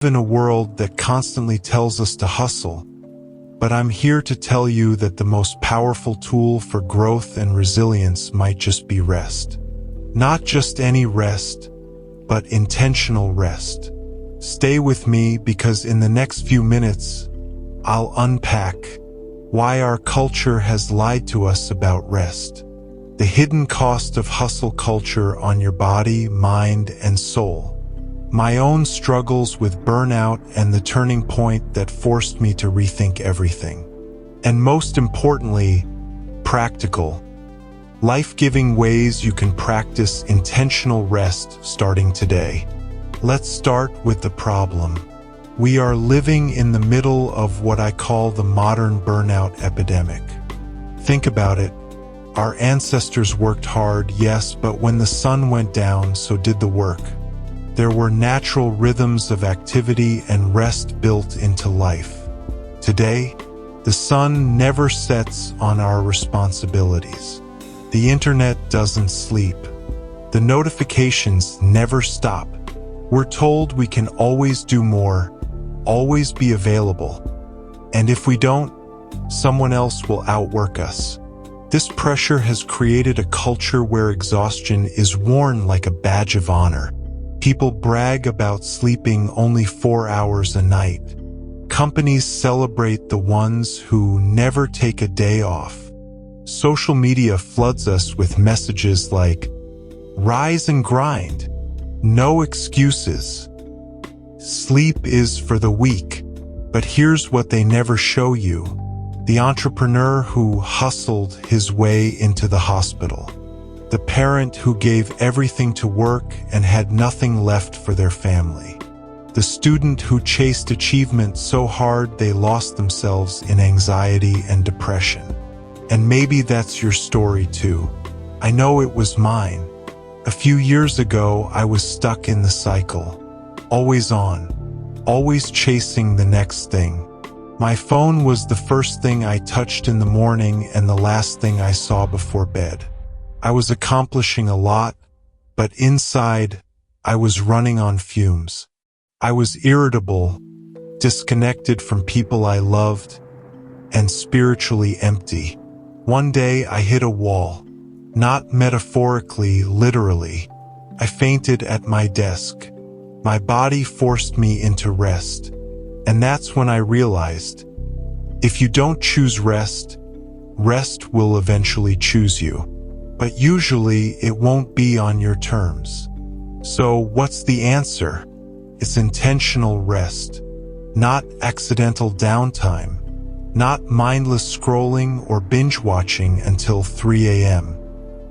In a world that constantly tells us to hustle, but I'm here to tell you that the most powerful tool for growth and resilience might just be rest. Not just any rest, but intentional rest. Stay with me because in the next few minutes, I'll unpack why our culture has lied to us about rest, the hidden cost of hustle culture on your body, mind, and soul, my own struggles with burnout and the turning point that forced me to rethink everything. And most importantly, practical, life-giving ways you can practice intentional rest starting today. Let's start with the problem. We are living in the middle of what I call the modern burnout epidemic. Think about it. Our ancestors worked hard, yes, but when the sun went down, so did the work. There were natural rhythms of activity and rest built into life. Today, the sun never sets on our responsibilities. The internet doesn't sleep. The notifications never stop. We're told we can always do more, always be available. And if we don't, someone else will outwork us. This pressure has created a culture where exhaustion is worn like a badge of honor. People brag about sleeping only 4 hours a night. Companies celebrate the ones who never take a day off. Social media floods us with messages like, "Rise and grind. No excuses. Sleep is for the weak." But here's what they never show you: the entrepreneur who hustled his way into the hospital. The parent who gave everything to work and had nothing left for their family. The student who chased achievement so hard they lost themselves in anxiety and depression. And maybe that's your story too. I know it was mine. A few years ago, I was stuck in the cycle. Always on, always chasing the next thing. My phone was the first thing I touched in the morning and the last thing I saw before bed. I was accomplishing a lot, but inside, I was running on fumes. I was irritable, disconnected from people I loved, and spiritually empty. One day, I hit a wall. Not metaphorically, literally. I fainted at my desk. My body forced me into rest. And that's when I realized, if you don't choose rest, rest will eventually choose you. But usually it won't be on your terms. So what's the answer? It's intentional rest, not accidental downtime, not mindless scrolling or binge watching until 3 a.m.,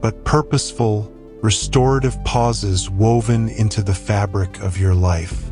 but purposeful, restorative pauses woven into the fabric of your life.